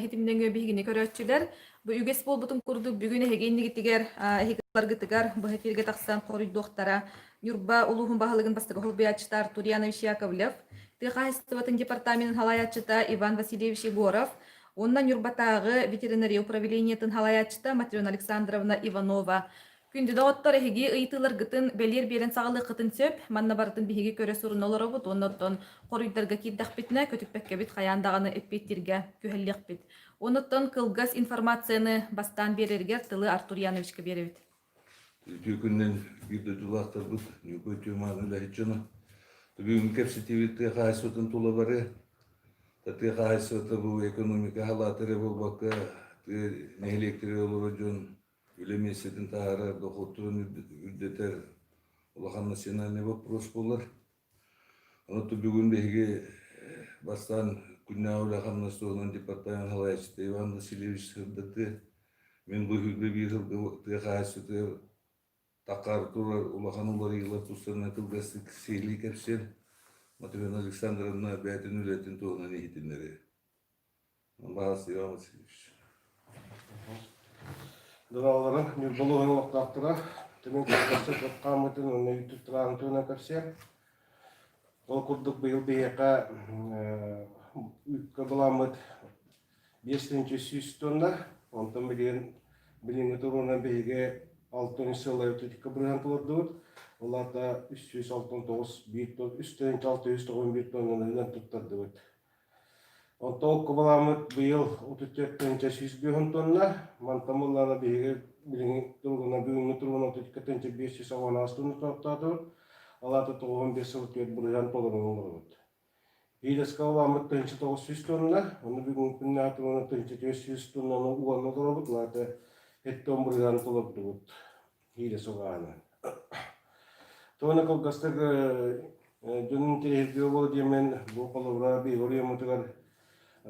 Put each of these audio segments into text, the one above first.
Hitimden göbihigini körötçüler. Bu üges bolbutun kurdu bugüne hegenni gittiger, ehiklar gittigar, bu hepirge taksan koruy doktara, Юрба улуғын бағылығын бастығы Холбиячтар Турьянович Яковлев, Тыхайстыватын департаментін халаячыта Иван Васильевич Егоров, оннан Юрбатағы ветеринария управлениетін халаячыта Матрена Александровна Иванова. Күнді дауаттар әхеге ұйтылар гытын бәлер берен сағылы қытын сөп, манна бартын бігеге көрі сұрын олар обыт, оннаттан қорыйдарға киддақ бітіне көтікпәкке бит қаяндағаны өппеттерге көхеллек бит. Оннаттан кылгас информацияны бастан берергер тылы Артур Яновичке беребит. Түйкүннен бирде жулақтар бұд, нүкөй түймағын ләхетчіні. Бүгін кепсетивитті қайсытын тұлы бары. Тәті қайсыты бұл экономика халатыры бұл баққа нәйлектері олыры жон үлемесетін тағары доқыттырын үрдетер ұлақан национальный вопрос болар. Онытты бүгін бәйге бастан күнна ұлақан национальный департамент халайшыты Иван Васильевич сырдықты. Мен бұл хүрді бір жылды қайсыты Такар турар улахан улар йыла тустарына кылгастык сейли кепсер Матрена Александровна бәтін үлетін туғына нехетінлері. Бағасы Иван Васильевич. Дұралары, мен болуғын олықтақтыра, түмен көпкесі көпқамытын оны үйтіп тұрағын туғына кепсер. Ол күрдік бұйыл бейеқа үйткі бұламыд 500 тонна, онтан біліңгі тұруына бейге 6 сылы өтетікі бірген тұлырды. Оларда 369 бейт тон, 691 тоннаны үлен тұттарды өт. Онта оқы баламыд бұйыл 34 тонна, мантамылланы бейге біліңгі тұруына бүгінгі тұруына өтетікі 516 тонны тұттады. Оларда 95 сылы өт бірген толырын олар өт. Ейлескі баламыд 900 тонна, оны бүгінгі күнне тұруына 400 тоннаны уғаны олар өт. Оларда Еттон бірген толырды өт. Ейлес оғаны. Тоғына қылғастық жөнін терезгі болы демен бұл қолыра бейгория мұтығар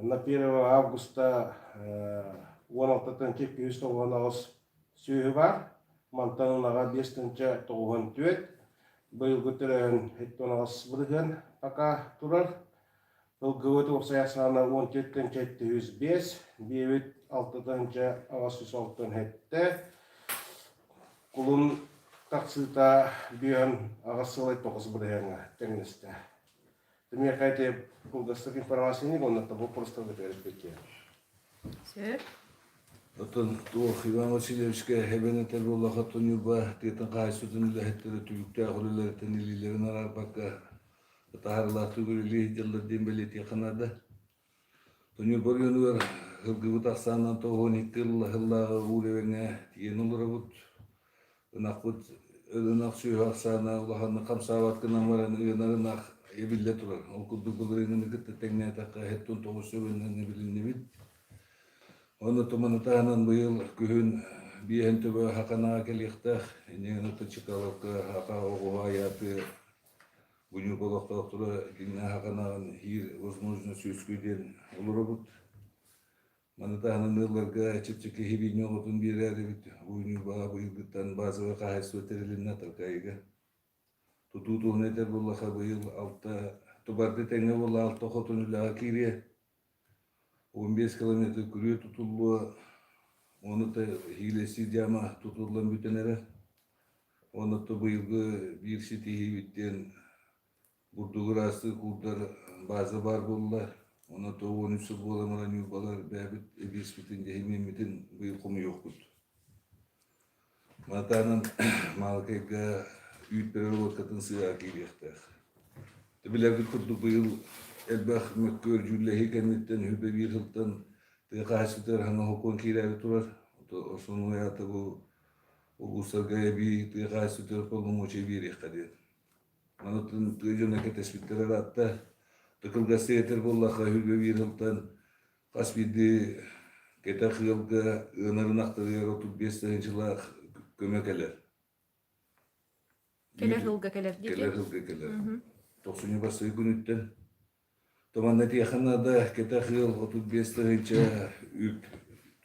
на 1 августа 16-тан тепке үсті оған ағыз сөйі бар. Мантанын аға 5-тінші тоғын төет. Бұл көтерін еттон ағыз бірген ақа тұрар. Бұл көті оқсаясына 14-тінші 105, 6-тінші ағыз 106-тан әтті. Құлын тақсыта бүйен ағасылай 9 біргенге тәңіністі. Демей қайты бұлдастық информацияны оннатта бұл простығы беріп бекер. Сөп. Отын туық Иван Васильевичке хебенетер болла қаттын юрба тетін қайсытын үләхеттері түгікті ағылылары тәнелілерін арар баққа тағарлаты көрілі жылдар дембелет еқынады. Тұн юрба үйінуер ғылғыбы тақсаннан тоғын еттелі ұревеңе тиен олыра бұд. Нақпыт ынақ сүйі ақсана ұлағаны қамсауат кынан баран ұйынарынақ ебілі тұрар. Ол күрді бұлырыңыны күтті тәңне атаққа хеттон тоғы сөйінен ебіліне бід. Оны тұманы тағынан бұйыл күхін бейін түбі хақанаға келіқтақ. Енеген ұтты чықалыққа хақа оғуға аяты бұны болақтақ тұры кенне хақанағын хир возможно сөйскөйден олыры бұд. Манатағынан ұларға чіпчікі хебейне оғытын бері әрі біт. Бұйны баға бұйылғыттан базыға қағайсы өтерілін атырқайығы. Тұту тұғын етер болаға бұйыл алта тұбарды тәңе бола алта қотын үліға кире. 15 километр күрі тұтылуы. Оны та хилесі дяма тұтылын бүтінері. Оны та бұйылғы бір сеті хейбіттен бұрдығыр асты күрдар базы бар болылар. Оны то 13 жыл боламыран юрбалар бәбіт бес бүтін жаймен бүтін бұйыл құмы жоқ бұд. Матанын малкайға үйітпері өткетін сыға кейлектақ. Түбілерді күрді бұйыл әлбәқ мөккөр жүлләхи кәметтен хүбе бір жылдан тұйқасытыр хана хокон кейләбі тұрар. Осының ұяты бұл ұлғыстарға әбі тұйқасытыр қолың өче берек қаден. Манытын тұйжына кәтеспіттері ратта Тықылғасы етер боллаға хүлбе бір жылдан қаспиді кета қылға ұнарын ақтығыр 35 жылақ көмек әлер. Келер жылға келер дейке? Келер жылға келер. 90 басы күн үттен. Томанда тияқанада кета қыл 35 үп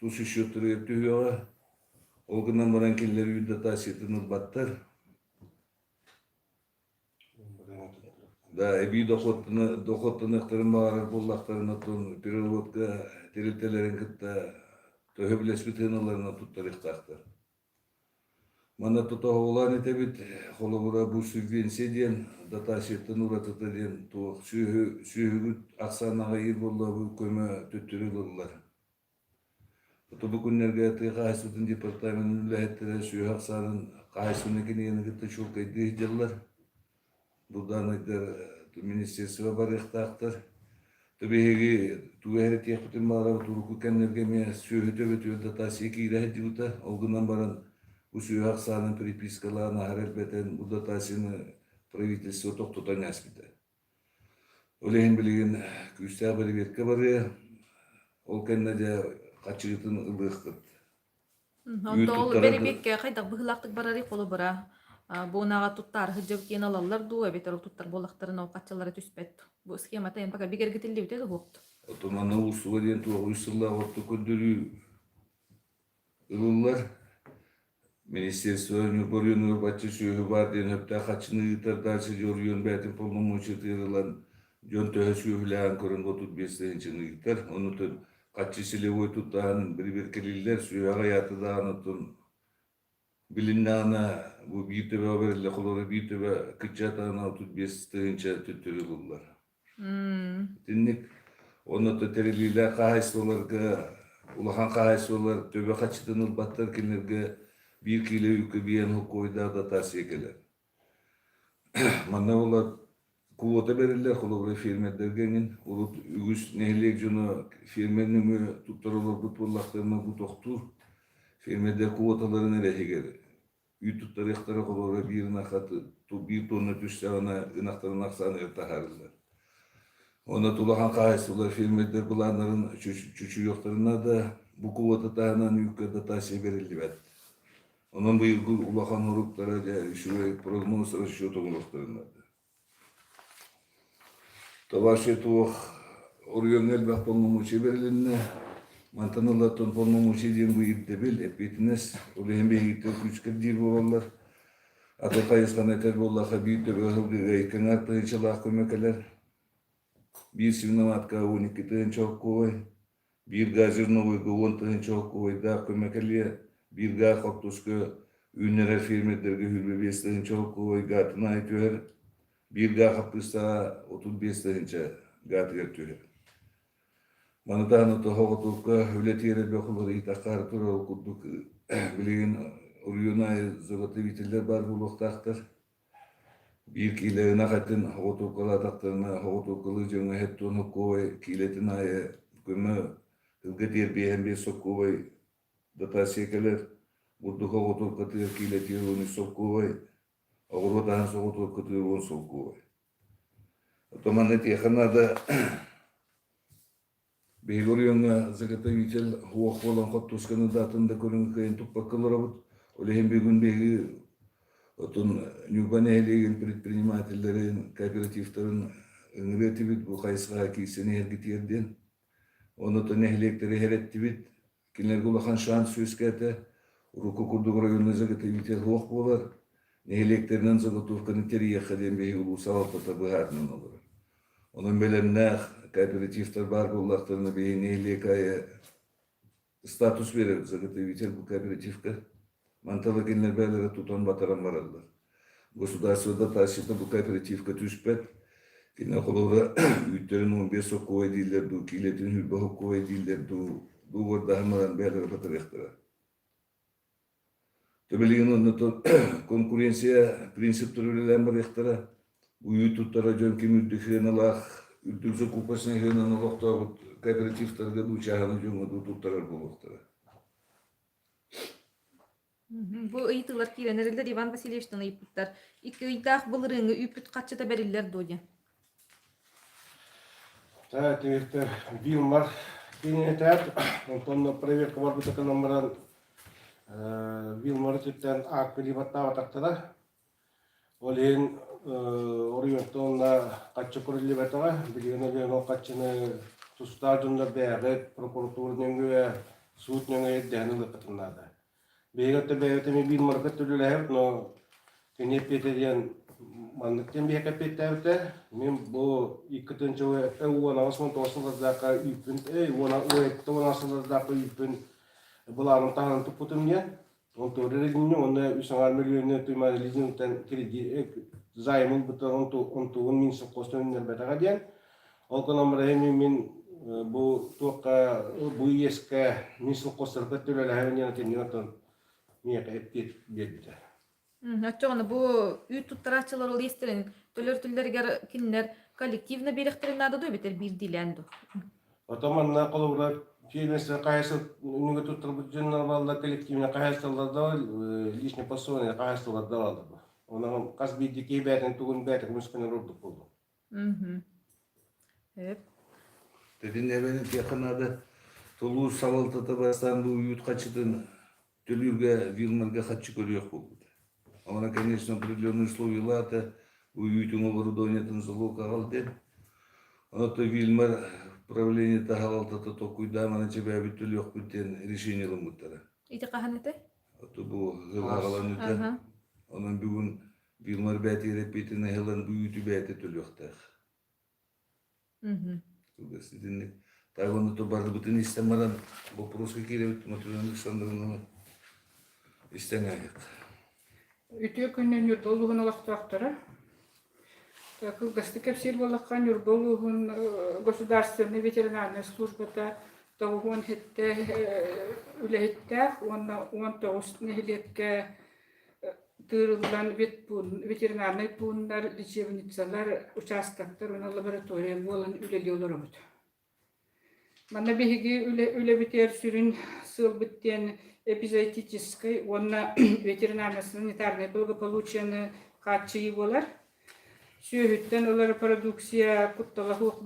тұсы шөттірі өптіғыға. Ол күннан баран келер үйді тасетін ұлбаттар. да эби дохоттыныктарын баарар буллактарына тон переводка терилтелерин кытта төһөблес битыналарына туттарыктактар. Мана тутоголан этебит холобура бу субвенция диен датасиеттен уратыты диен туох сүйүгүт аксанага ир болла бу көмө төттүрү боллар. Бу күннерге кайсытын департаментин үлэхеттери сүйү аксанын кайсыны кенегенигитте чулкайды жыллар. Будан айдар министерство барыктактар. Төбеги тугәре тиякпытын бара туруку кеннерге ме сүйү төбөтү датасы кийре дилута олгунан баран бу сүйү аксанын припискаларына харелбетен бу датасыны правительство токтотон аспита. Олеген билген күстә бербекке бары ол кеннеде качыгытын ылыктыт. Онтол беребекке кайдак быгылактык барары колу бара. Буунага туттар хыжып кен алалар ду эбетер туттар болактарын ол качалары түспет. Бу схема тайын пока бигергитилди бите хукту. Отомана усуга ден тугу усулла отто көндүрү ылылар. Министерство нюрборюнур бачы сүйү бар ден өптө качыны ытардачы жорюн бәтин полномочиятырылан жон төһө сүйүлән көрөн отут бестенчини гитар. Онутун качы силевой туттан бир келилер сүйүга ятыдан отун билиннана бу битебе бериле колору битебе кычатана отут бестенче төттүрүлөр. Тинник онуты терилилер кайсыларга улахан кайсылар төбө качытын ылбаттар келерге bir kilo yükü biyen hukoyda da tasyekeler. Manna olar kuvvete verirler kolobra firmedergenin ulut ügüs nehlek jonu firmenin tuttarılır tutulaklarına bu doktor firmede kuvvetaları nereye gelir. Ütutlar ihtara kolobra bir nakatı bir tonu tüstevana inaktarın aksanı ertaharırlar. Ona tulahan kayısılar firmeder bulanların çüçü yoklarına da bu kuvvete tahanan yükkerde tasye verildi. Onun bu yılgı ulakan uruklara da şuraya prognoz расчет olmaklarında. Tavaşı tuğ oriyonel ve polnomoçi verilinne mantanılatın polnomoçi diyen bu iddebil epitines olehen bir hitte küçük değil bu olanlar. Atı kayıskan eter bollaha büyütte ve hılgı gayken artığı çalak kömekeler. Bir sivnamatka 12 tığın çok koy. Bir gazirnovu 10 tığın çok koy da kömekeliye. Bir gâh haktuşka ünlere firmetlerge hülbe beslerin çok koy gatına aytıyor. Bir gâh haktuşta 35 tığınca gat gertüyor. Bana da anıtı havatukka hületiyere bakılır itakar tura okuduk bilgin oriyonay zıgatı bitiller bar buluktaktır. Bir kile nakatın havatukkalı taktarına havatukkalı jönü hettonu koy kiletin ayı kömü hılgı terbiyen bir sok koy датасекелер бурдуха отур катыр килетируни соковой огоротан соготур катырун соковой отоманет яханада бегорионга заготовитель хуахолан хоттусканы датында көрүнкөйн туппаккаларабыт олехен бегүн беги отун нюбанелеген предпринимательдерин кооперативтерин ыңретибит бу кайсыга кийсени эргитиерден онутун эхлектери хереттибит Кинер гулахан şans süskete ruku kurduk rayonuna заготовитель hoq bolar. Nehлектеринен заготовканы терие хадем беги улусал татабыгатнын olur. Onun belemnах кооперативтер бар буллактарына беги нехлекая статус берер заготовитель bu кооперативка. Мантала кинер бәлері тутан батаран баралдар. Государствода тасыта bu кооперативка түспет. Кинер холора ütтерин 15 okkoy diller du kiletin hülbe okkoy diller du bu burada hemen beyler batırıktıra. Töbeliğin onunla konkurensiya prinsipleri barıktıra. Bu YouTube'lara jön kim üddüklerin Allah, üddükse kupasına gelen Allah'ta bu kooperatiflerge bu çağını jön o tutturar buluktıra. Bu ıytılar kileneriler Ivan Vasilievич'ten ıypıtlar. İki ıytaq bılırıngı üpüt kaçıda berirler doja. Evet, evet, bir var. Кенетер, онтонно проверка бар бутака номеран Вилмарытыттан акыли баттава тактара. Олен орионтонна каччы көрүлү батага, билгене бен ол каччыны тустажында бәгы прокуратурнын гө суднын эддәнү кытынада. Бегетте бегетте ми Вилмарытыт төлөлөр, но кенепетеден Manlıktan bir hekapetlerdi. Men bu 2. ona osman tosunlazdaki üpün, ona öğretti ona asılazdaki üpün buların tanın tuputum ya. On torre günü onda 3 milyonu tüymeli lizinten kredi zaymın buton on minsin kostönler betaga diyen. O konuda min bu toka bu yeske minsin kostör petülele hemen yönetim yönetim miyaka epket beddi. Açıqını bu üy tuttaraçılar ol estirin tölörtüllerger kinler kollektivna biriktirin adı da biter bir dilendi. Otomanna kolubra Фирмеса кайсы үнігі тұттырып жөннар балда коллективіне қайсыларда лишний пособие қайсыларда алды. Оның қаз бидеке бәрін түгін бәрін мүскені ұрдық болды. Hep. Dedin evinin yakınada Tolu Savaltı'da bastan bu uyut kaçıdın Tölürge, Vilmarga kaçı görüyor oldu. Ama, конечно, определенные условия уютun обору донятын залог алды. Ото Вильмар правление тагалалтата токуйда мана чебе бүтүл yok бүтен решение ламыттара. İti qahanete? Ото бу гылагалан үтен. Onun бүгүн Вильмар бәти репетине хелен буюту бәти төл yoktaq. Sidinlik. Так он то барды бүтүн истемаран вопроска кире Матвей Александровна истеңайык. Ütü künden yurdoluğun alaqtaqtara. Кылгасты кепсир болаққан юрболуғын государственный ветеринарный службата тоғуын хетте үлехеттәқ, он тоғыз нехилекке тырылдан ветеринарный пундар, лечебницалар, участоктар, лаборатория болын үлелі олар өт. Мана беги үле бітер сүрін сыл біттен эпизоотической, онна ветеринарно-санитарный благополучияны қатчыйы болар. Сүйіттен олар продукция құтталағық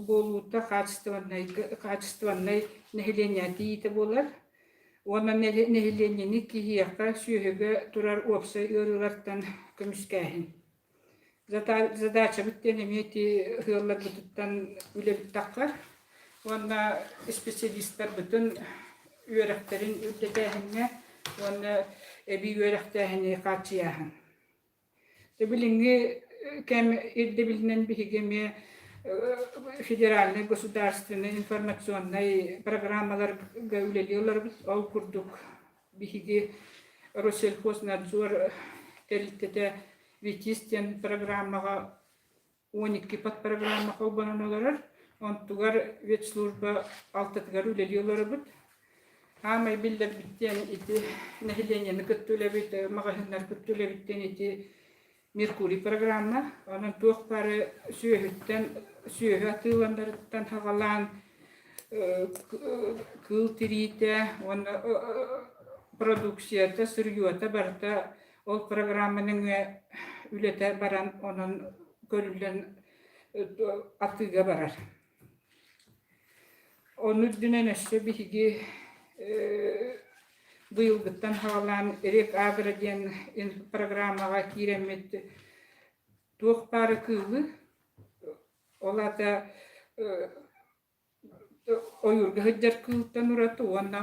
болуыта качествонный нехиления дейті болар. Оны нехиленияны кейіяққа сүйігі тұрар опса өрілерттен көміскәхін. Задача біттен еметі ғылар бұтыттан үлебіт таққар. Оны специалисттар бүтін өріқтерін үлдетәхінне, оны әбі өріқтәхіні қатшияхын. Білінгі кем билинен бихигеме федеральный государственный информационный программалар үлелиолар ол курдук бихиги Россельхознадзор элитете витистен программага 12 подпрограммага убананалар онтугар ветслужба алтатыгар үлелиолар бут амай билдер биттен ити нехиленияны көттөлебит магазиндар көттөлебиттен ити Merkuri programma, onun tuokpare syöhä atıllandarıttan havalan kıltiriite, on produksiyata sürüyota barta ol programmanın ülete baran onun görülen atıga barar. Onu dünenesi bihigi bu yılgıttan havalan erek agradyen programmaga kiremet tuokpare kılı olata oyurga hıccar kıltan uratı onda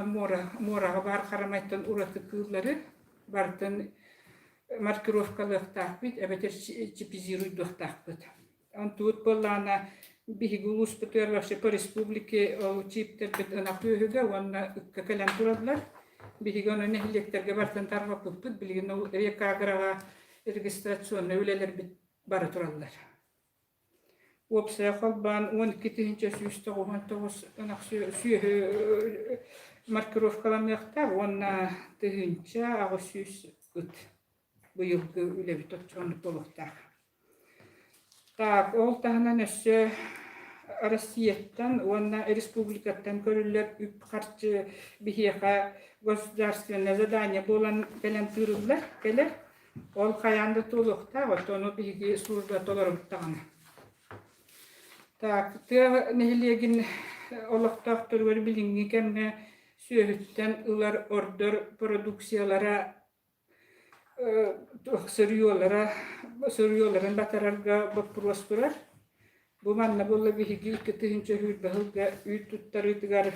moraga bar karamaytan uratı kılları bartan markirovkalık takbit ebeter çipiziruyduk takbit. Antut bollana bihigi ulus pötörlaşı po respublike o çipter bedana köyhüge onda kakalen turadlar. Bihigi onu nehilekterge bartan tarva puput bilgin o rekagraga registrasyonla üleler bara turallar. Opsaya kalban 12. süstoğuğun süyühü markirovkalanıqtar, ona tığınca ağı süys gıt. Bu yılgı üle bitotçonu boluqtar. Tak, ol tahana nössü Россиятtan, ona республикаттан көрілер үп қарчы бихеға государственное задание болан келен тырылар, келер. Ол қаянды толуқта, onu бихеге служба толарымттағаны. Так, тыға нехилегін олықтақтыр өр білінгі кәмне сөйіттен ұлар ордыр продукциялара сырыоларын батарарға бақпырос бұрар. Bu manna bolla bihigi 2. hürbahılga üyt tuttarıdıgar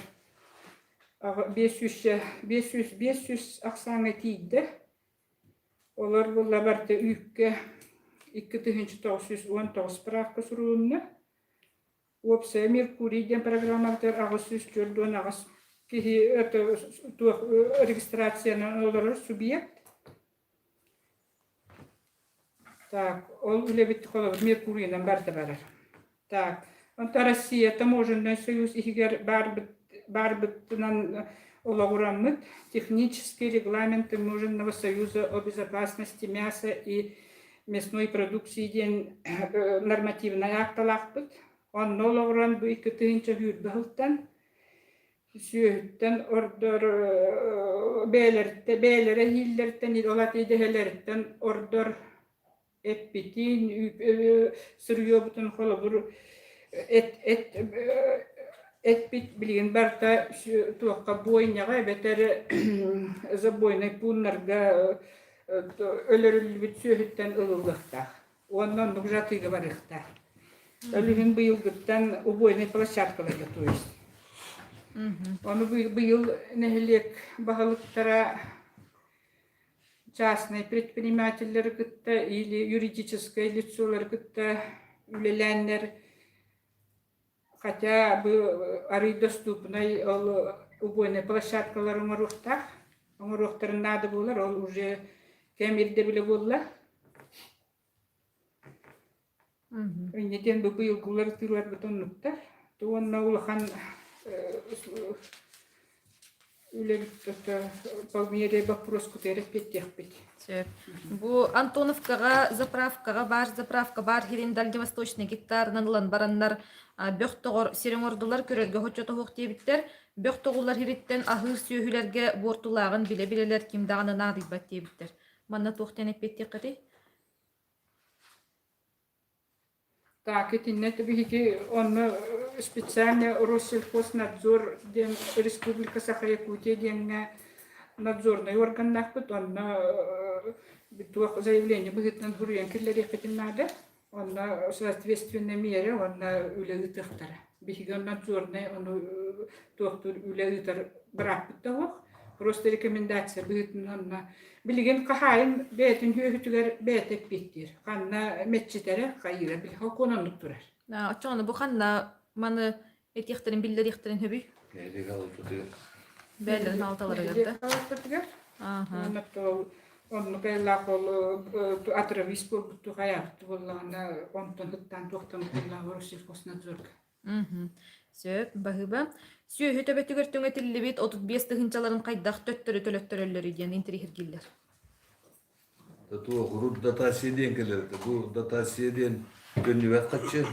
500 aksana tiydi. Olar bolla barda üyükke 1919 справка суруунна. Уопсе Меркурийден программатор агысыз жөрдөн агыс кихи это туох регистрацияны олар субъект. Так, ол үлебит колор Меркурийнан барда барар. Так, онта Россия таможенный союз игер барбытынан олагураммыт технический регламент таможенного союза о безопасности мяса и мясной продукции ден нормативный акталахпыт. Он олагуран бу 2-нче хүрбахылтан сүйөттен ордор бээлерте хиллертен олат идехелерттен ордор эппитин сырьёбутун холобур эппит билген барта туакка бойняга бетер забойный пуннарга өлөрүлбүт сүйөттен ылылдыктар. Ондан бугжатыга барыктар. Өлүгүн быйылгыттан убойный площадкаларга то есть. Оны быйыл нехилек бахалыктара частные предприниматели кытта или юридическое лицолар кытта үлеләннер, хотя бы ары доступный убойный площадкалар оңоруқтарын нады болар, ол уже кемерде біле болар. Өйнеден быйыл гулар тыруар бутоннуктар, туонна улахан по мере вопрос кутерек петтехпет. Бу Антоновкага заправкага бар хирин Дальневосточный гектарынан улан бараннар бөхтогор сиреңордулар көрөргө хочото хоктебиттер бөхтогулар хириттен ахыр сүйүлөргө бортулагын биле-билелер кимдагынына дибат тебиттер. Манна тохтен петтекати. Так, это нет бихики, он специально Россельхознадзор, ден Республика Саха-Якутия, ден надзорный орган нахпыт, он заявление будет на дворе, киллерехать надо, он соответственные меры, он улегитыхтар. Бихиги он надзорный, он тохтур улегитар браппыт того, просто рекомендация будет на билген кахайын бетин хүйөтүгер бетек биттир. Канна метчитере кайыра бил хокононлук турар. Очоны бу ханна маны этихтерин биллерихтерин хөбүй. Келек алып Бәлдерин алталары гырда. Он кайла кол атравис болбутту хаяртты боллаганда онтон хыттан токтон кайла Россельхознадзорга. Сөп бахыба. Сүйө төбөтүгөр төңөтүлүбүт 35-тыгынчаларын кайдак төттөрөлөрү диен интерихиргиллер. Тату хурут датасияден келерді. Бұл датасияден көннүбәт качы.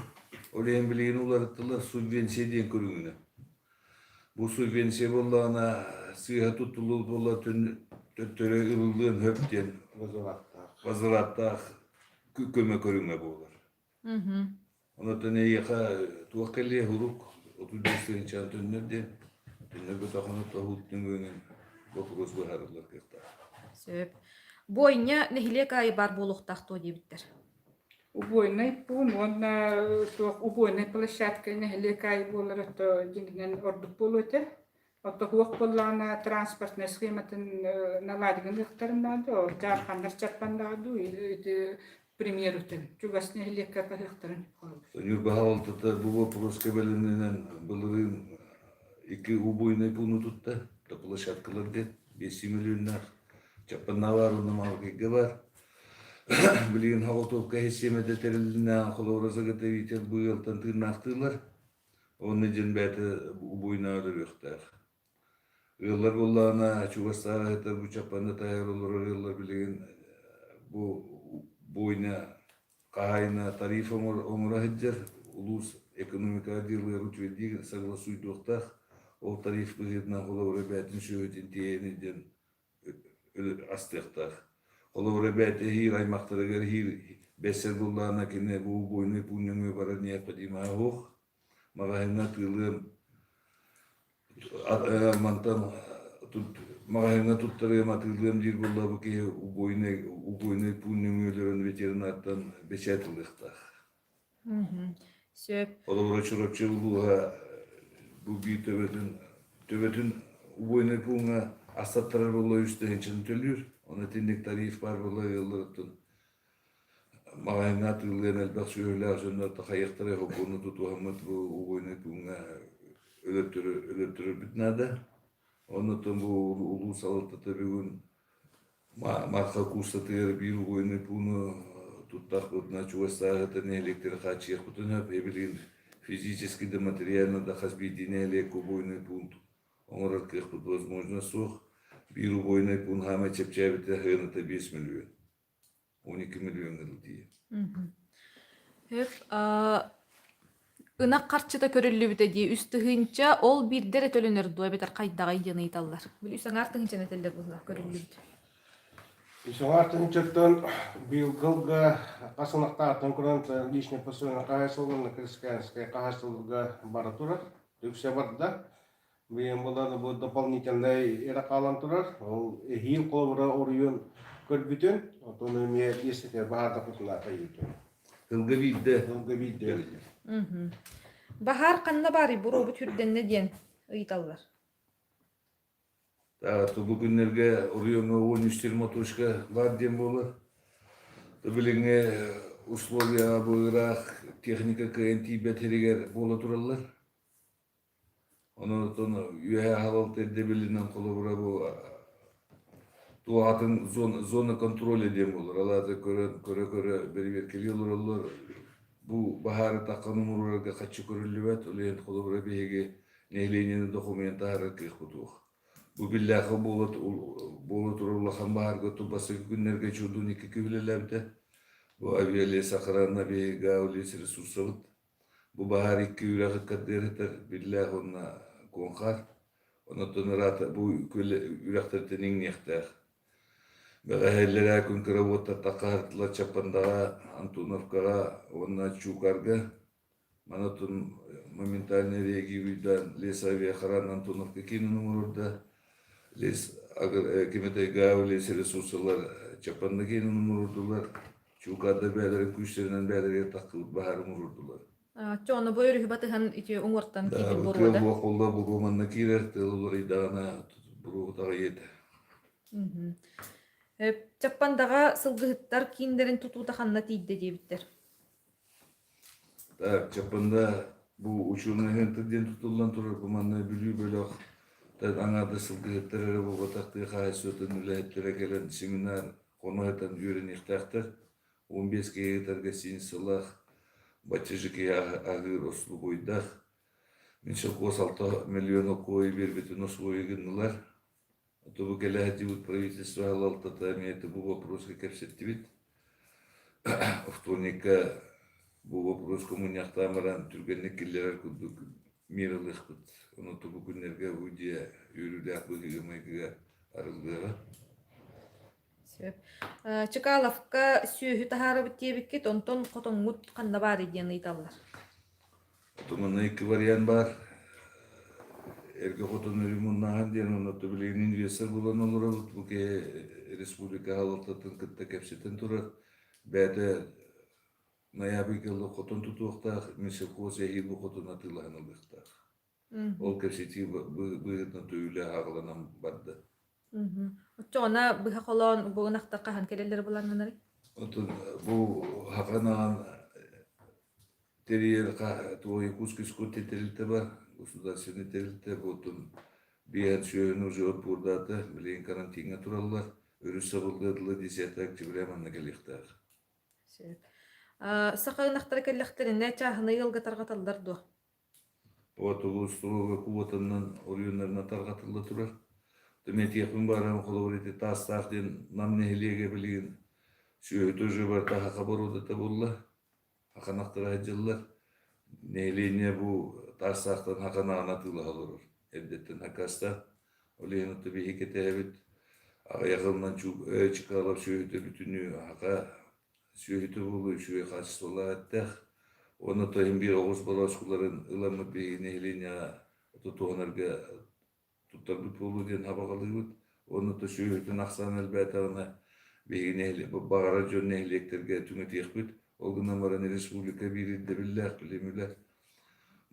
Олен билген уларыттылар субвенсияден көрүнгүнө. Бұл субвенсия боллағына сыйға тұттылы болла төттөрө ылылын хөптен вазыраттақ көмө көрүнгө болар. Онотон эйеха туаккеле хурук 35-нче төннөрден төннөргө таханы тахуттун гөнүн вопрос бахарлар кырта. Сөп. Бойня нехилек ай бар болуктактоо дебиттер. Убойный пун, он убойный площадка нехилек ай болар то дингнен ордук болуте. Ото хуак боллана транспортная схематын наладыгындыктарын надо, жархандар чаппандаду или примеру тен. Чугас нехилек капахыктарын. Сонюр бахалтата бу вопрос кебеленен былырын iki убойный пуну тутта, то площадкаларды 5 миллионнар чаппаннавар унамалгыга бар. Билген хавалтовка хесемеде терилинен холоразага тевитер буйылтан тырнактылар. Оны жен бәті убойнары рөхтар. Ыйлар боллана чугастара это бу чаппанда таяр олар ыйлар билген бу бойна кайна тариф омура хеджер улус экономика дилы ручведи согласуйдуктар. Ол тариф билген холовра бәтин шөйтен тиениден астыктар. Холовра бәте хир аймактарыгар хир бесер боллана кине бу бойны пуннеңе бара необходимо ох. Магазинна тылым мантан тут магазинна туттары матылым дир болла бу ки убойны пуннеңелерин ветеринардан бечетилдыктар. Сөп. Олар чурапчы булуга бу би төбөтүн убойны пунга астаттар болла үстөн төлүр. Оны тиндик тариф бар болла йылдыртын. Mağayna tığlayan elbaq söylüyor sonra ta hayıqtara hukunu tutuhamıt bu uyunu bunga ölötürür bitnada. Ondan bu ulusal tatabügün marka kurstatır bir uyunu bunu tuttak butna çuvastağıta ne elektrik açıyaq butun hep ebilin физически да материально да хазбидине леко бойный пункт. Он раскрыл возможность сух биру бойный пункт хаме чепчебите хыната 5 миллион. 12 миллион ылдии. Hep ына қарчыта көрүлүбүтэ дии үстүгүнча ол бирдер төлөнөр дуа бетер кайдагай жаны италлар. Бил үсөң артыгынча нетелдер булла көрүлүбүт. Ишоңартын чөттөн билгылга касынактаатын куран лишний посылына кайсылына крисканская кайсылга бара турар. Түксе барда. Бен буланы бу дополнительный эра калан турар. Ол хил колбура орыйын көрбүтүн. Отону ме десете баада кутуна кайытын. Хылгавидде. Бахар канна бари буру бүтүрденне диен ыйталлар. Та бүгүннерге орыйыңа 13 мотушка бар дем болар. Билиңе условия буйрак техника КНТ бетеригер бола тураллар. Онотон үйе халал терде билинен колобура бу туатын зона контроля дем болар. Аларды көрө бер келиолор бу бахары таккан умурга качы көрүлүбөт. Олен колобура беге нелейнен документары кыхбутух. Bu billahi bolu turulahan baharga tubası günlerge çudun iki küvlelebde. Bu aviyeli sakranna bir gavlisi resursavut. Bu bahar iki yüreği kaddereter billahi onna konkar. Ona tonurata bu külle yürekter tenin nehter. Ve hellere kun kravota takartla çapandağa Antonovkağa onna çukarga. Manatun моментально реагируйдан лес авиахран Антоновка кинун урда. Лес кеметей гавлес ресурсалар чапанна кинун урдулар. Чукада бәлер күчтеринен бәлер такылып бахар урдулар. Чоно бойру хибатыхан ити оңортан Да, китин вот боруда. бу колда бу команда кирер тылылар идана бу тага ет. Чаппандага сылгыттар кийиндерин тутуута ханна тийди дебиттер. Так, чапанда бу учурный хентден тутулган турар команда билүү бөлөк. Тад аңада сылгыттар бу батакты хайсөтөн үлеттер келен семинар конуэтан жүрен ихтактар 15 гектарга синсылах батыжыки агыр ослу бойдах. Меншел 6 миллион кой бербетин освоюгынлар. Тобу келеһи правительство алалтата мете бу вопроска кепсеттибит. Вторника бу вопрос коммуняктамаран түргенне киллер кудук мирылык кут. Оны тобу күннерге удия үрүлөк бөгөгөмөгө арылдыга. Чыкаловка сүйүхү тахарыбыт диебиккит онтон котоңмут канна бар диен ыйталлар. Тумана эки вариант бар. Эрге хотон өрүмүннаган ден оны төбөлеген инвестор болон олор буке республика халалтатын кытта кепсетен турат. Бәді ноябрь жылы хотон тутуқтақ, мешел қос егил бұл хотон атылаған олықтақ. Ол кепсети бұйытын төйлі ағыланан барды. Чоғана бұға қолуан бұғын ақтар қахан келелер боларынан әрі? Бұл хақанаған терриер туой кускиску тетерилте бар, государственный терилте, бұтын биян шөйін уже отбурдаты, білейін карантинға туралылар, өріс сабылдыдылы 10 октября манна келіқтақ. Сақағынақтары кәліқтеріне чағыны елгі тарғаталдар ду? Вот улуструга куотаннан орюнарна тарғатылы турар. Төмен текін барам қолы тастақтен нам нехилеге білген сүйеті жы бар тақақа барудата болла. Хақанақтары әджіллар. Нехилене бұл тастақтан хақана анатылы қалырыр. Әбдеттен хақаста. Олейін ұтты бейкеті әбет. Аяғылынан чықалап сүйеті бүтіні хақа сүйеті болу үшуе қашысыла әттәқ. Оны тайын бір оғыз балашқыларын ұламы бейін нехилене тұтуғанарға туттар бүт болу ден хабағалы бұд. Оны да сүйеті нақсан әлбәтағына бейін бағара жөн нехилектерге түңі тек бұд. Олғынан бараны республика бірінде білләқ білемілер.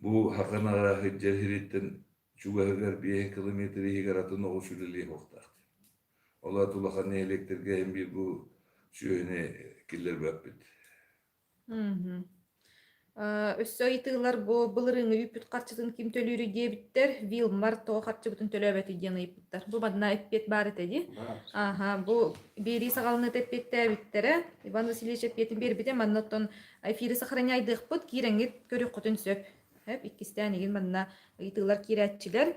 Бұл хақанаға хеджер хереттен чуғағығар 5 километр егер атын оғы сүлілі оқтақты. Ола тұлақан нехилектерге әм бір бұл сүйені келер бәп бід. Өссө итыылар бу былырыңы үппүт карчытын ким төлүүрү диэбиттер, Вилмар тоо карчыбытын төлөөбөтү диэн ыйыппыттар. Бу мадна эппет бар этэди. Бу бери сагалны теппеттээбиттере. Иван Васильевич эппетин бербите манноттон эфири сохраняйдыхпыт, киреңит көрүк кутун сөп. Хеп иккистәнигин манна итыылар кирәтчилер.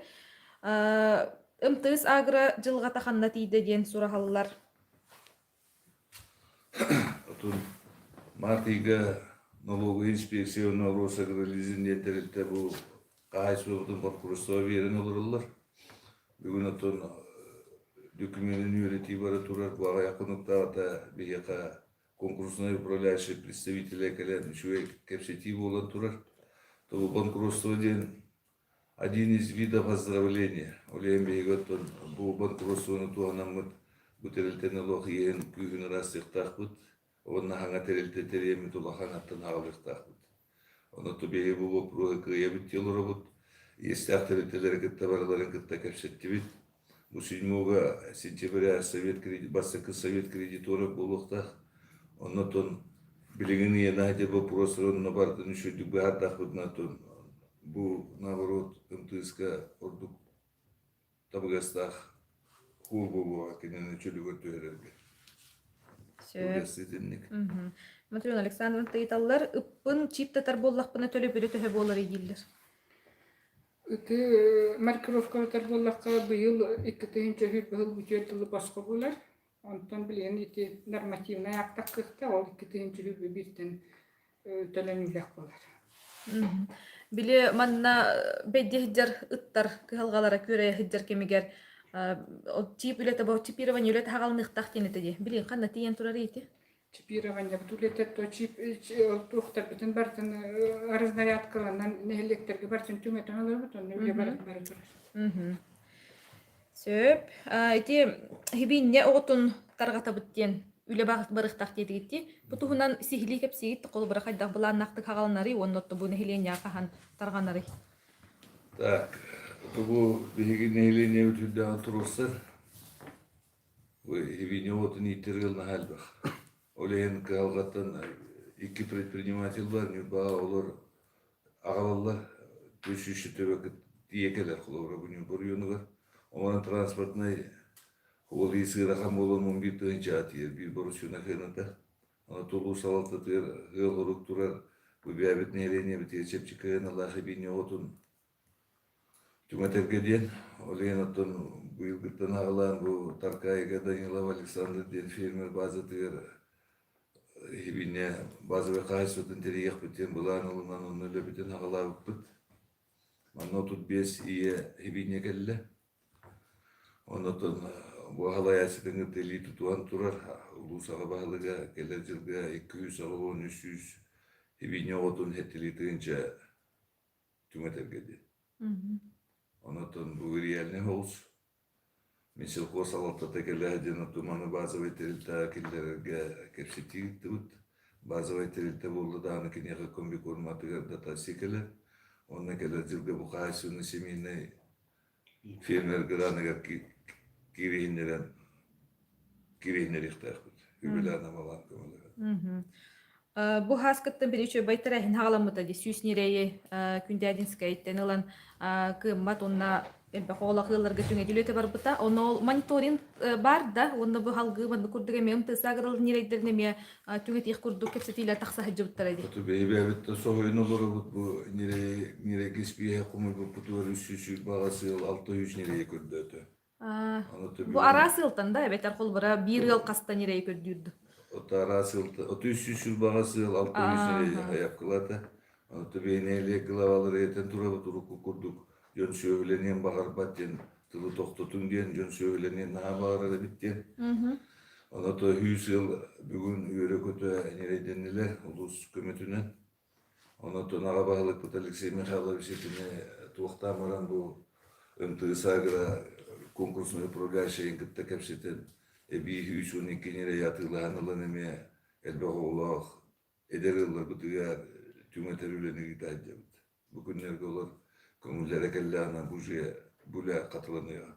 МТС агро жылга таханна тиде диэн сурахаллар. Отун мартига налоговая инспекция Росагролизиндеттерилте бу кайсыбытын прокурорство берен олорлар. Бүгүн отун документин үйрөти бара турар буга якыныкта бияка конкурсный управляющий представители келен шуе кепсети болон турар. То банкротство ден один из видов оздоровления. Олем бейготтон бу банкротствону туанамыт бутерилте налог иен күйүн растыктакпыт. Онна ханга терилте теремит улаханаттан хагылыктакпыт. Оны тубеги бу вопросы кыябыт телорабыт. Если авторителер кытта барларын кытта кепсеттибит. Бу 7 сентября совет кредиторы болуктах. Оннотон билигин енахте вопросырын бардын үшөдүк бардакпыт натон. Бу наоборот МТСка ордук табгастах хул болуга кенен чөлүгөр төөрөргө. Матрёна Александровна тыйталлар ыппын чиптатар боллакпына төлөп төһө болор идиллер. Ити маркировкалар боллакка быйыл 2-нче быйыл бюджетлы башка булар. Онтон билен ити нормативный актак кытта ол 2-нче биттен төлөнүлөк болар. Биле манна беддер ыттар кыгалгалара көрө хиджер кемигер тип үлете бо типирование үлете хагалныктак тенетеди. Биле канна тиен турар ити. Чипирование бутулете то чип тухтар битен бартын разнарядкаланан нехлектерге бартын түмөтөн алар бутун үле бар турар. Сөп, ити хибинне оготун таргата биттен үле барыктак дедигити. Бутугунан сихили кепсигит кол бара кайдак буланнакты хагалнары оннотто бу нехиления кахан тарганары. Так, бу биги нехиления бүтүдө турсар. Бу хибине отун итирил на халбах. Олен калгаттан 2 предприниматель бар, нюба олар агалалар төшүшү төбөк диекелер кулора бүгүн бурюнуга. Онан транспортный ол исырахам болон 11-нче атыр бир борусуна хената. Ана толу салатты гылгырык турар. Бу биабит нелене битечеп чыккан Аллахы бине отун. Түмөтерге ден олен отун быйыл гыттан агалан бу Таркайга Данилов Александр ден фермер базы тыр хибине базовый кайсытын терек битен булан улунан оннөлө битен агалап бит. Манно тут без ие хибине келле. Онотон бу агалаясытын тели тутуан турар улусага багылыга келер жылга 200-300 хибине отун хеттилитинче түмөтерге де. Онотон бу реальный холс. Мисел салатта текелер ден отуманы базовый терилте киллерге кепсетигит тут. Базовый терилте болду да аны кинеге комби форматыга дата секелер. Онна келер жылга бу кайсыны семейный фермер гранага кирейнерен ихтахбыт. Үбелана малан көмөлөр. Бу хаскаттан биричө байтарахин хагаламыта ди сүйснерее күндәдинскә иттен алан кыммат онна элбе холакыларга түңедүлете барбыта. Оны мониторинг бар да, онда бу халгы мында курдуга мем тесагырыл нирейдерне ме түңет курдук кепсетиле такса хаҗыбыттар иде. Ту бебет согойно лору бу нире кеспие куму бу путур үсүшү багасы 600 нире көрдөтө. Бу арасылтан да бетер кол бара 1 ел каста нире көрдүрдү. Ота арасылты 300 багасы 600 нире аяп кылата. Аны бейнеле главалар этен турабы туруку курдук. Жөн сөйленен багар баттен тылы токтотун ден жөн сөйленен набагара биттен. Аны то 100 ел бүгүн үйрөкөтө нерейденилер улус көмөтүнөн. Аны то нагабалык Алексей Михайлович этине туктамаран бу МТС агро конкурсный управляющий кытта кепсетен эби 112 нере ятылаанылан эме элбеголох эдерилер бутуга түмөтөрүлөнү гитажабыт. Бу күннөргө олар көңүллөрө келле ана буже буля катыланыя.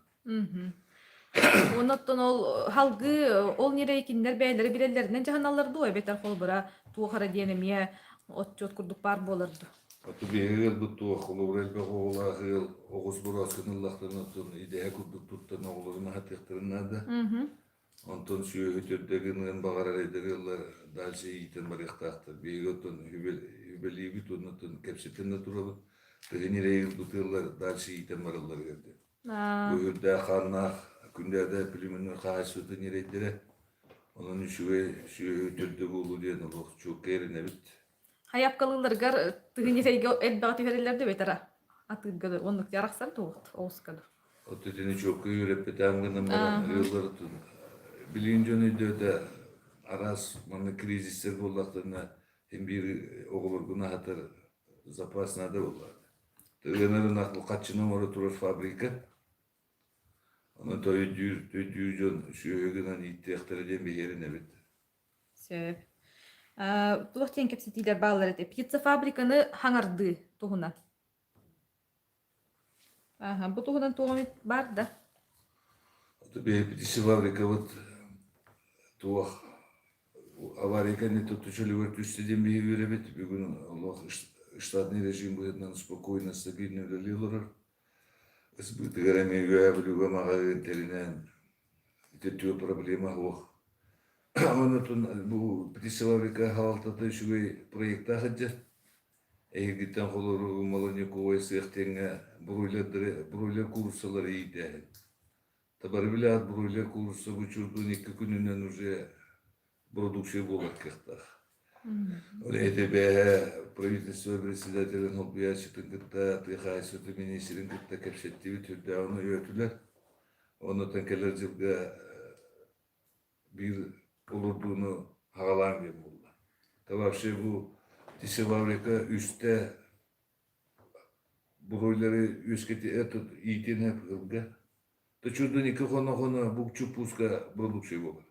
Оноттон ол халгы ол нере киндер бәйләре билелләреннән җаһаналар дуй бетер холбара тугара диенемия отчет курдук бар болырды. Аты бегел буту холоврел бегола гыл огыз бурас кынлахтан тон идея курдук туттан огларына хатыктырнада. Антон сүйөтөдөгүнөн багаралайдыгылар дальше итен барыктакты. Беготон хүбелиби тоннотон кепсетенде турабы. Тегенерейил бутылар дальше итен барылар келди. Бөгүрдө ханнах күндөрдө пилимин кайсыты нерейдере. Onun sүйөтөдө болу деген ол чок керине бит. Хаяпкалыларгар тыгынерейге элбагаты берелерди бетера. Атыгы онук яраксан тугут оускады. Отетени çok yürep betamgının bana yılları tun. Bilinçoni de aras mana krizisler bollaklarına hem bir oğulur buna hatır zapasına da ollar. Tığınarın aklı kaçının orada turur fabrika. Onu toyu düzjon şu ögünden ihtiyakları diye bir yerine bit. Сөп. Туохтен кепсетилер баалар эте. Пицца фабриканы хаңарды тугуна. Ага, бу тугунан тугамит бар да. Otu bir pidisi fabrika vat tuğ аварийка не то чили вертустеден bir yürübet. Bugün Allah штатный режим будет спокойно стабильно релилер. Избытыгара мега блюга мага теринен. Это тю проблема ох. Онотун бу пидisi fabrika халтаты шуй проекта хаджа. Эгиттен холору малониковой сехтенге бруйлер курсалары ийде. Табар билет бруйлер курсы учурдун 2 күнүнөн уже продукция болот кыктах. ЭТБ правительство председателин Холбиячтын кытта тыхайсыты министрин кытта кепсеттиби түрдө аны өтүлөр. Оны тенкелер жылга бир олурдууну хагалам деп болду. Та вообще бу Тиси фабрика üstte broileri üsketi этот итине кылга. То чудо никак хона бук чупуска продукция болар.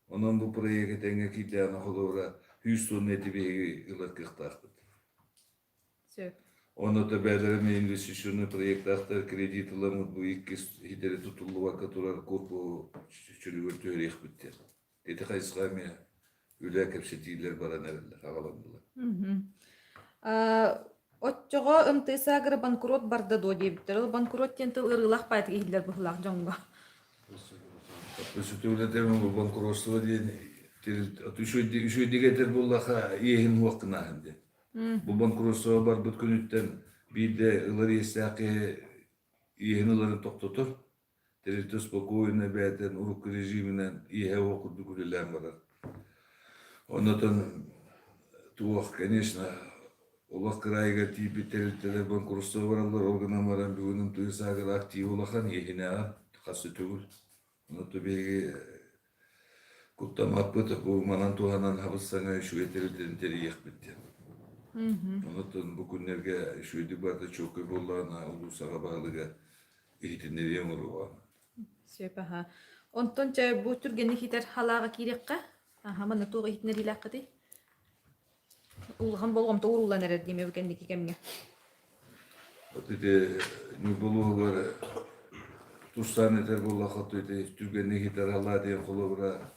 Онан бу проект тенге китлана холора Houston нетибеги ылакыктакты. Сөп. Оны да бәдереме инвестиционный проекттактар кредитларны бу 2 хидере тутулуга которар корпу чүлүгөр рейх битти. Эти кайсыгами үле кепсетилер баранерлер агаландылар. Отчого ымтысагыр банкрот барды до дейбиттер. Ол банкрот тенті ырылақ байты кейділер бұхылақ жоңға. Өсөтөлөтөмөн бу банкротство дейин үшөй дегетер боллаха иехин уақытына ханде. Бу банкротство бар бүткүнүттен бирде ылар эстаки иехин ыларын токтотор. Терите спокойно бәтен урук режиминен иехе окурду күлелән барар. Онотон туох, конечно, Олақ крайга типи терилтелер банкротство баралар, олгана баран бүгүнүн тыйсагыр актив олахан ехине касы төгүл. Оноту беги куттамаппыт, бу манан туганан хабыссаңа шуе терилтелин териек битти. Онотон бу күннерге шуйди барды чокой боллана улусага багылыга ихтинерен уруган. Сөп, аха. Онтон чай бу түргені хитер халаға кирекка. Аха, мана туғы хитнер илаққы дей. Улған болғам тоғырулан әрер деме өкендекі кемге. Вот эти не было тустан это было хото эти түргені хитер хала деген холобра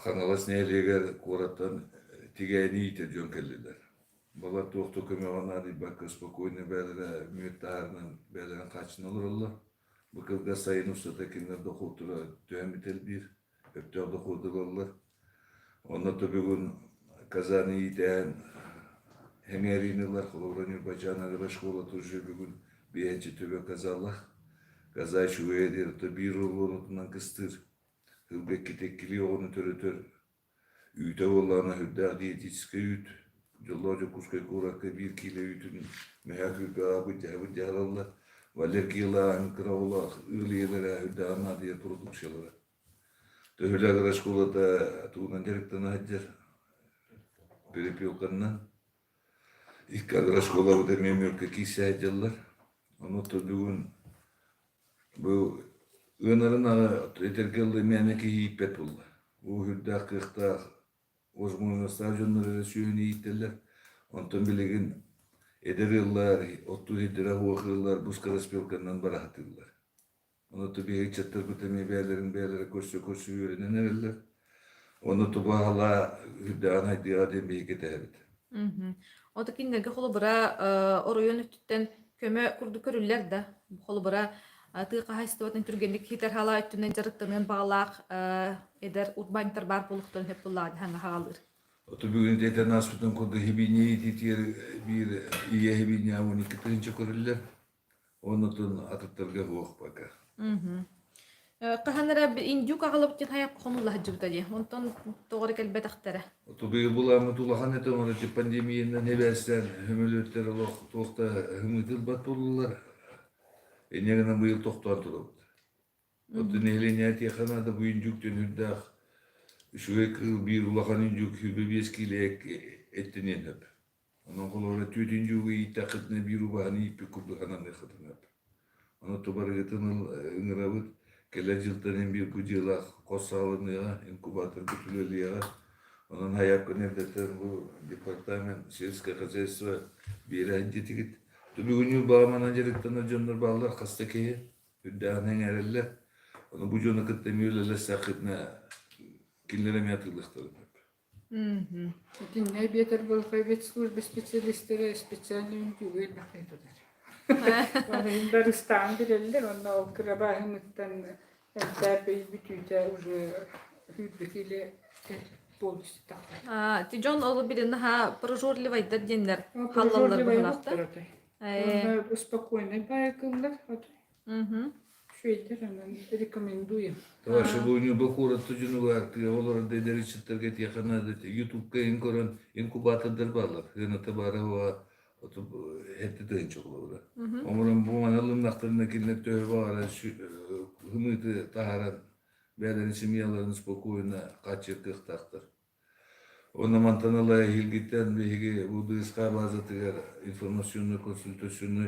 ханалас нелегер кораттан тигени итер жон келдилер. Бала тоқты көмеғана ди бакы спокойно бәлері мүеттарынан бәлерін қачын олыр олар. Бұкылға сайын ұстата кенлерді қолтыра түйәмітел бір, өптеғді қолтыр олар. Оны бүгін Казани итен хеңеринилар, қолоран Юрбачанагыра школа тұршы бүгін бейенчі төбе казалақ. Казай шуэдер, то бір оларытынан кыстыр. Хылбек кетеккілі оғыны төрі-төр. Үйті оларына хүддәқ диетический үйт. Жоллажы кускай куракка 1 кило үйтін мәхәкүргі абы жағалалар. Валеркила анкыра олақ ұлиелері хүддәғына дейір продукциялары. Төхіләгіра школада туғынан директана хаджар. Перепелканнан. Иккагыра школа бұда мемөркі кейсі хаджалар. Онотты бүгін бұл ынарына этергелі мәнеке хейпет болды. Бұл хүддәқ қықтақ Озмойна стадионları suyunu yittiler. Ondan bilgin ederler, otu hidra huakırlar, buskara spilkandan barahatırlar. Onu da bir çatır bütemi beyleri koşu yürünen ereller. Onu da bağla hüddan haydi adem bir getebit. Oda kinderge holubura oroyon üttütten köme kurdu körüller da holubura tığqa haystovatın türgenlik hiter hala üttünden jarıktığının bağlaq eder urbantar bar buluktan hep bulladı hanga halır. Oto bugün teten aspıtın kodu hibini titir bir iyi hibini avun iki trince körüller. Onu da atıttırga hoğuk baka. Qahanara bir injuk ağılıp jen hayap konullah jibta je. Onton doğru kelbet aktara. Oto bir bulamı tulahan ete onu ki pandemiyinden hebersen hümülötler oluq toqta hümütül bat olurlar. Enegana bu yıl toqtan turub. Oto nehleni yakana da bu injuktun hüddaq. Şuek bir ulahan injuk hübü beskilek ettinen hep. Onun kolora tütün jugu itaqıtne bir ubahani ipi kurdu hanan ekhatın hep. Onu tobarıgıtın ıngırabıt. Kele jıltanın bir kucılaq qosalınıya, inkubatör bütüleliya. Onun hayap nevdetten bu departament siyasal хозяйство bir anjitigit. Tabi günü bağmanan jerikten ajanlar bağlar kastakeye. Hüddanen ereller. Onu bu jonu kıttemiyölerle sakıtna kinlerem yatırlıqtırın hep. Dinle beter bol kaybet slужба специалистлere специальный üncüğü bakıyorlar. Onun Darıstan birerler, onunla o kırabahımızdan tabi bütüde уже hüdbekiyle polisi taklar. Ti John olu birin ha прожорливайдар jenler hallallar buhlaqta. Onlar спокойно байкалар. Şöyler hemen rekomenduyum. Ваша буйню бакура тujunu var ki olur dederi çıtırget yakana da YouTube'da inkoran inkubatörler bağlar. Hına tabara va otup hette de çok olur. Omurun bu manalın naktarına kinler töve var şu hımıtı taharan beden simyaların spokojna kaçır kıhtaktır. Ona mantanalaya hilgitten ve bu dışka bazı tıgar informasyonu konsultasyonu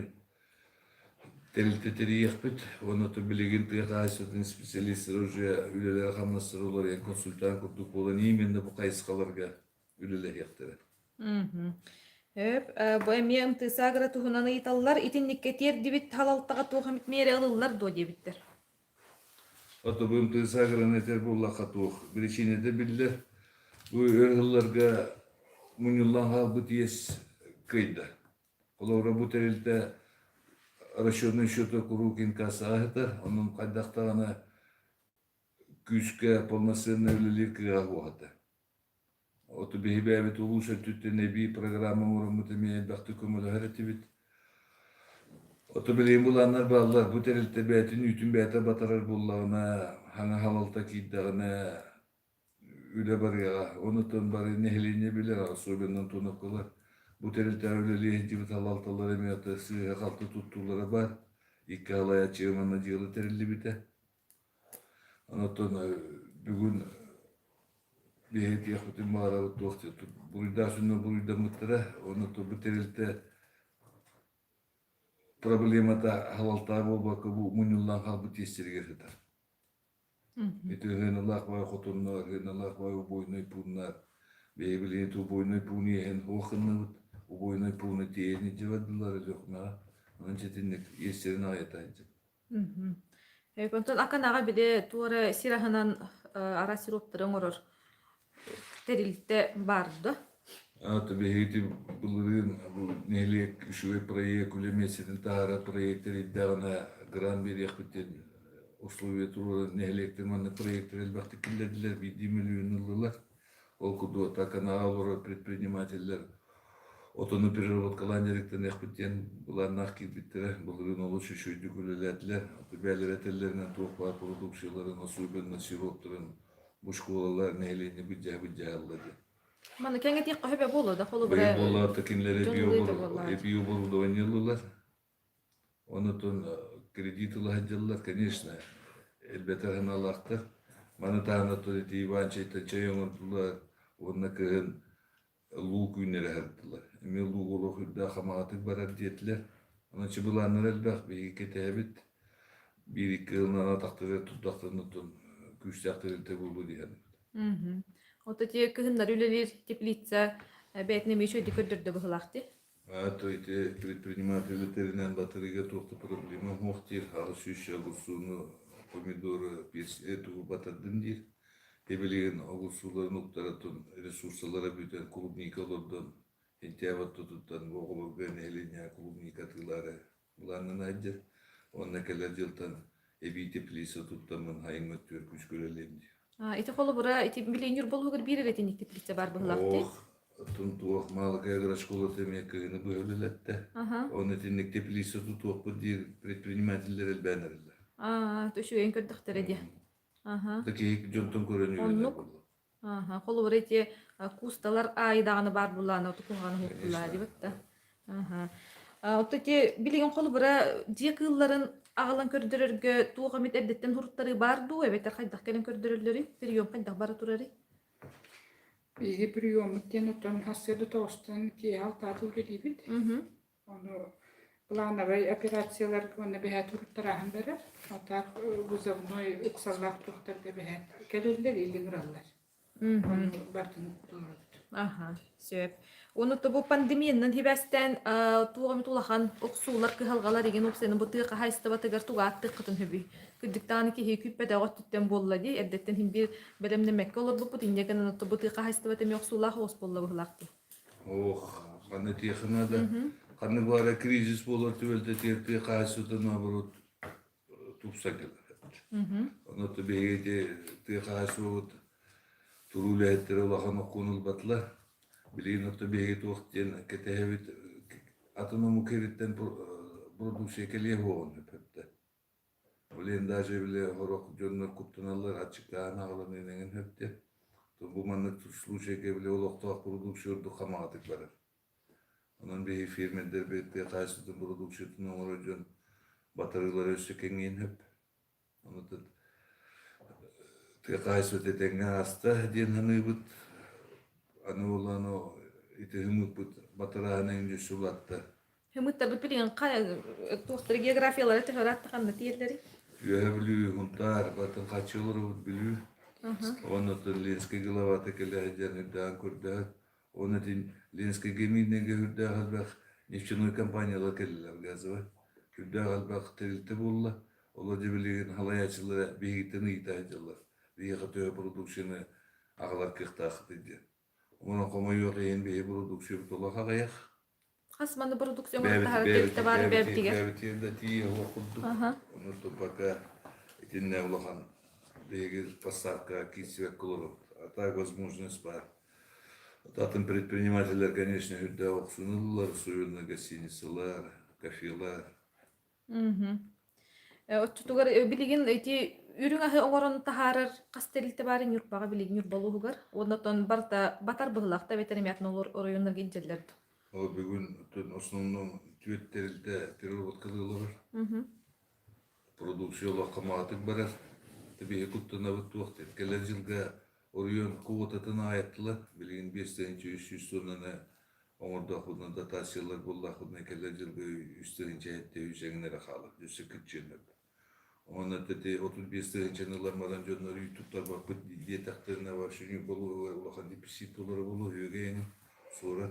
Terilteteri yakpıt, onu da bilgin tıkayısıdın spesialistler уже üleler hamlasır olur, yani konsultan kurduk olan imen de bu kayıskalarga üleler yaktırı. Hep bu emiye ımtısagara tuhunanı itallar itinlik ketiyer dibit halaltağa tuğam itmeyere alırlar do debittir. Ata bu ımtısagara neter bu laqa tuğ. Birişine de bildiler. Bu örgüllerga munyullan halbıt yes kıyda. Olavra bu terilte расчетный счета Курукин касаата, onun kaydaqtağına küske polnoценный ülelirki ağuata. Otu behibabet oluşa tüttene bir programı uğramıtımaya baktı kumulu haretibit. Otu bileyim bulanlar bağlar, bu terilte beyatin ütün beyata batarar bullağına, hana halalta kiddağına, üle barıya, onu tön barı nehlini bilir, soybendan tonaklar. Bu terilte öyleliğe cibit halaltalar emiyatı sığıya kalktı tuttuğları var. İki halaya çığmanla cığılı terilli bite. Ondan bugün bir hediye yakıtın mağarabı toğdu. Burada sonra burada mıtıra, ondan bu terilte problemata halalta bolbakı bu munyullan halbı testiri gerçekten. Eti hınalak var, kotonlar, hınalak var, boynu punlar. Beybilin tu boynu puni en hoğınlı. O boyuna punu tiyeni cevadlılar yok. Onun çetinlik yeşerin ayetaydı. Konton akan ağa bile tuara sirahanan ara siroptırın oror terilte bardı. Tabii heyeti bulurun bu nehliyek şu proje kulemesinin tahara projektleri iddiağına gran bir yakıtın условия туру nehliyektir manı projektleri elbette killediler bir 1 milyon yıllılar. Okudu takana ağları предпринимательler Otonu переработкалан жеректен экпиттен булар нахки биттире булгын олушу шүйдү күлөлөтүлөр. Белер этеллеринен туукпар продукцияларын особенно сироптурун бушкулалар нелени бижа-бижалады. Мана кеңет якка хөбө болу да холу Бай бire. болар текинлери биоборудо ойнелулар. Онутун кредитулар хаджалар, конечно, элбете ханалактар. Мана таанату Иван Чайтачайоңурдулар, оннакын лук үйнері әрттілер. Еме лук олық үрді қамағатық барар детілер. Onun için bulanlar elbaq bir ketebit bir iki yılına ataqtırı tuttaqtırını güç taqtırılte buldu diyen. Ota te kıhınlar ülelir teplitsa betne meşo dikördürdü bu hılaqtı. А то эти предприниматель батарея только проблема мохтир, а сюща гусуну помидоры пес эту батадын дир. Эбилеген огусулар нуктаратун ресурсалара бүтен клубникалардан энтябат тутуттан боголорген элиня клубника тылары буланын аджыр. Онна келер жылтан эби теплиса туттамын хаймыт төр күч көрелемди. Ити холу бура ити миллионер болугар бир эретин иктеплисе бар быһылакты. Ох, тунтуох малкая школа темеккыгыны бөлөлетте. Он этинник теплиса тутуох бир предпринимательлер элбэнерлер. Төшүген көрдөктөр эди. Такие жонтон көрөнүлөр. Холу бура ити кусталар айдаганы бар буланы тукуганы хуктулар дибетте. Отто ити билеген холу бура декылларын агалан көрдөрөргө туга мит эбдеттен хуруттары бар ду эбетер кайдак келен көрдөрөлөрү прием кайдак бара турары. Биги приемыттен оттон хассыды тоостан ки алтатыл келибит. Оны плановый операциялар оны бэхэ туруттарахан берер. Отар вызовной уксаллах тухтарды бэхэ келелер илиңраллар. Оны бартын турут. Сөп. Оны бу пандемиянын хибестен туга мит улахан оксуулар кыхалгалар деген оксенин бу тыга хайстабатыгар туга аттыкытын хөбү. Күдүктааны ки хекүппе дагы түттен боллади. Эддеттен хим бир белемнемекке олор бу тинеген отто бу тыга хайстабатым оксуулар хос болла булакты. Ох, каны технада, каны бара кризис болор төбөлдө терти кайсыдан наоборот тупса келет. Оны то беге те кайсыут турулеттер улахан окунул батла. Билин отто беге токтен кетебит атому кериттен продукция келе хоон пепте. Олен даже биле хорок жоннор куптаналар ачыктаан агалан энеген хепте. Бу маннык случайга биле олоктоак продукцияларды камагатык барар. Онон беги фирмендер бетте кайсытын продукциятын оңорожон батарыйлар өссө кеңейин хеп. Онотон те кайсыты теңге аста денаныбыт аны улано ите хымыпыт батараанын жүсүлатта. Хымыттар бу билеген туактар географиялары тыгараттыганны тиерлери. Юхаблю хунтар батын качылыр билүү. Онотон Ленский головаты келе жаны көрдө. Онотон Ленский геминеге хүрдө албак нефтяной компаниялар келелер газовый. Хүрдө албак тилте болла. Олар жебилеген халаячылар бегитен ыйтажылар. Бегите продукцияны агалар кыктак диде. Оны комой ен бе продукция тола хагаяк. Хасманы продукция мактахар бар бептиге. Бептиге тие окудду. Онотон пока этинне улахан бегер поставка кисвек колоров. А так возможность бар. Татын предпринимателер, конечно, хүрдө оксунулар, суюнна гостиницалар, кафелар. Оттугар билеген эти үрүң ахы оңорон тахарыр кастелите барын юрпага билеген юрбалуугар. Онотон барта батар быгылакта ветеримятын оройоннор генжелер. Ол бүгүн основном түөттерилде переработкалылар. Продукциялар каматык барар. Таби куттана бутуакты. Келер жылга оройон квотатын аяттылар. Билеген 5-300 тоннаны оңорда худна дотациялар болла худна келер жылга 300-те үсеңнер халы. Жүсө китченер. Оны тети 35-жылар маран жоннор ютубтар бар бут диетактарына бар шүнү болуу улахан деписитлары болуу өгейин сура.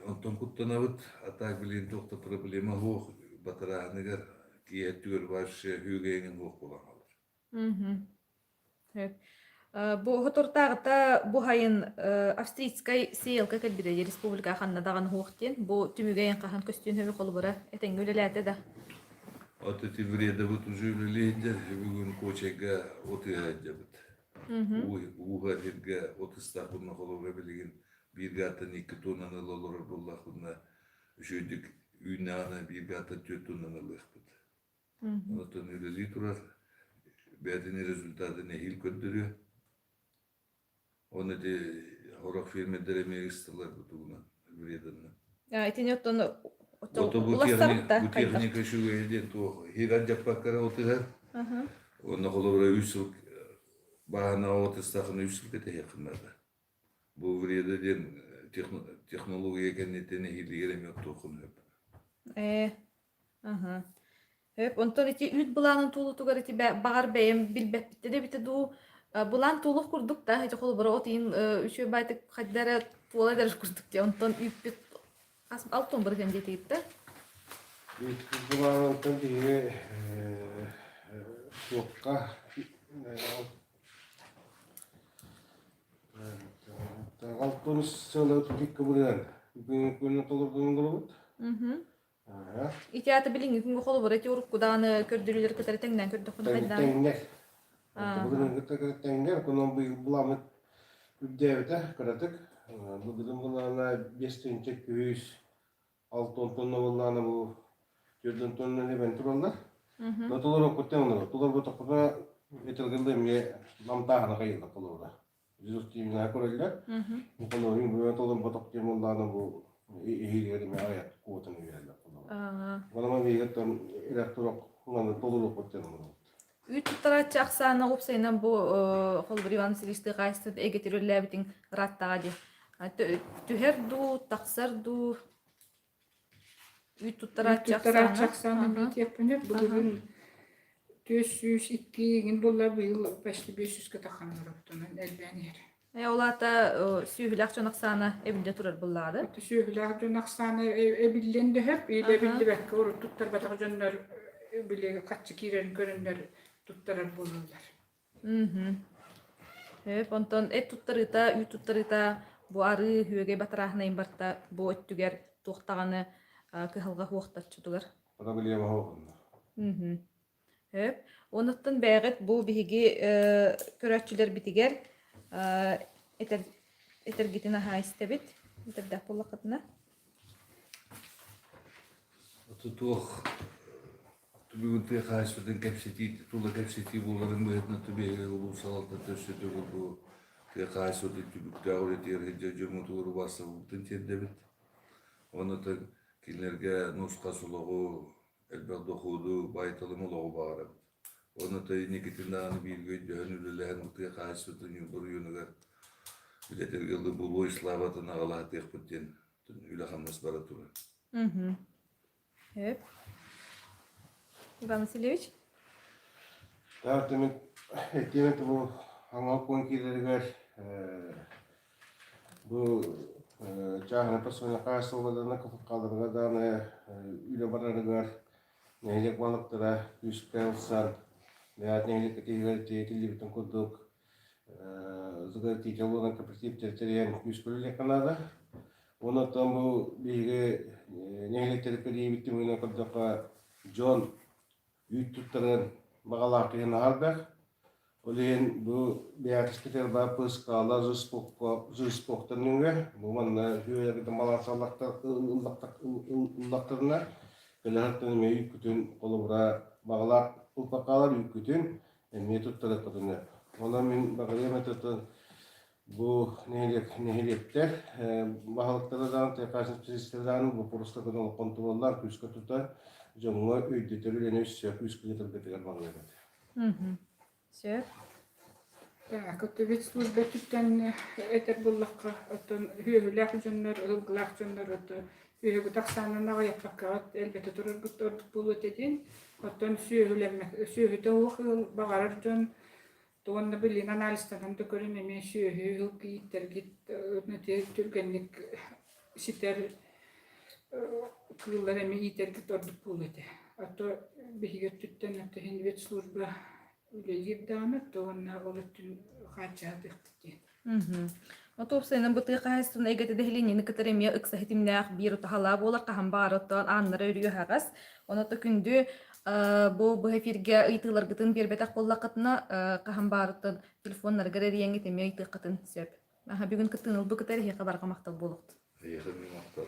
Онтон куттанабыт атак билен токто проблема хох батарааныгар киеттүгөр башы өгейин хох болагалар. Бу хотортагыта бу хайын австрийскай сейлка келбире республика ханна даган хоохтен бу түмүгейин кахан көстүн хөбү колбура этең өлеләте да. Вот эти вреды вот уже лендер, бүгүн кочега отыгажабыт. Уга дерге отыстакына колора билген бир гатын 2 тоннаны лолор боллахына жөдүк үйнаны бир гатын 4 тоннаны лыхпыт. Онотон өлели турар. Бәдени результаты нехил көндөрү. Оны де хорок фирмедер эмегистилер бутугуна вреданы. Этинеттон Бу техника шугайден то хиран жаппаккара отыгар. Оны колора үсүл баана отыстакын үсүл кете якынада. Бу вредеден технология кенетене хилигереме токун деп. Онтон эти үт буланын тулутугар эти багар бэйм билбеппитте де бите ду булан тулук курдук да эти колбора отин үшө байтык хаддара туола дәріш күрдік те, онтан үйіппет алтын бір ген жетейді. Үйткізді онтан бігі жоққа алтын сылы түтіккі бұрын. Бүгін күнін толырдың болуд. Ити аты біліңгі күнгі қолы бұр, әте ұрық құдағаны көрдірілер кітары тәңден көрді құны қайдан? Тәңдер. Бүгін күтті тәңдер, күнін бұламыд үбдәуді күрәтік. Бүгін бұлана 5-200 6 тонна бұлана бұл 4 тонна небен тұралар. Толыр өкіттен ұныр. Толыр бұтықпына етілгілді ме намтағына қайылды қолырда. Жүзістеймін көрелер. Бұқылырын бүгін толыр бұтықпен бұлана бұл егелері ме аяқ қуытын үйелер. Бұлама бейгеттен электроқ ұланы толыр өкіттен ұныр. Үй тұттаратчы ақсаны қопсайынан бұл қолбыр Иван Васильевичті қайсты әгетер өлі раттаға де. Түхер ду, тақсар ду, үй тұттаратчы ақсаны бейтепіне бүгін 402 болла бұл пәшті 500-ке тақаныр өптінің әлбәнер. Олата сүйгілі ақчан ақсаны әбінде тұрар бұллады? Сүйгілі ақчан ақсаны әбілленді хөп, әбілді бәкке ұры тұттар батақ жонлар білегі қатшы керерін көріндер тұттарар болулар. Онтон әт тұттарыта, үй тұттарыта бұ ары хүеге батырағынайын барта бұ өттігер тоқтағаны кығылға хуақтатчыдылар. Бұда білем ауғынды. Онықтың бәғіт бұ бігі көрәтчілер бітігер этергетина хайстебит, этердәк боллақытына. Тұтуық бүгін те қайсырдың кәпсетейді, тұлы кәпсетей боларын бұғытына түбегі ұлу салалта төсетігі бұл те қайсырды түбікті ауреті ергенде жүрмұтылары басы бұлтын тердебіт. Оны да келерге нұсқа сұлығы, әлбәқді құды, байтылым ұлығы бағарам. Оны да некетіндағаны білгейді өнілілән бұлты қайсырдың бір үйінігер білетергелді бұл ой славатын ағалағы теқпіттен үйлі қамнас бара тұры. Иван Васильевич? Да, темет бұл аңал конкилергер бұл жағына персона қайсылғадана қыфып қалдырғаданы үйлі барарығар нәйлек балықтыра күшкі ұлсан нәйлек кетегер текілі бітін күдік зығыр текелудан кооперативтер терен күшкілі қанады. Оны там бұл бейгі нәйлектері көрей біттім өйна күрдіққа Джон үй тұттырын бағалар қиын ағарбақ. Олен бұл бәйтіс кетер бар пұскала жүз-поқтың өңі. Бұл маңна жүйелерді маласы ұллақтырына көлі үй күтін қолы бұра бағалар ұлпақалар үй күтін әме тұттыры күтіні. Ona min bakıyorum että bu nehiriyetler bahalıklardan tekrar spesiflerden bu prostakın kontroller küçük tutar canlı ödetleri ne istiyor küçük getirmek var. Söp. Ja, kun vit slужба tytten eter bullakka että hyöhylääk jonnar ulglaak jonnar että hyöhylääk taksana nagayapakkaat elbette tururgut orduk bulut edin että syöhytä bagarar jon tuonne bilin analystanan tökörin eme syöhyhylkiittergit ötnete tyrkennik siter kıllar eme itergit orduk bulut että bihiget tytten että hin vit slужба Üleyirdaanı tuonne olutun kaçadıktı. Otobüslerin bu tıqayısın egete dehlinin kıtırımya ıksahitimnaq bir utahala bolar qahan barıttan anlara örüyor haqas. Ona da kündü bu hefirge ıytılar gıtın bir betak bollaqatına qahan barıttan telefonlar garer yengi temya ıytı qatın söp. Aha bugün kıtınıl bu kıtır hiqa barqa maqtal boluqtu. Yaxın maqtal.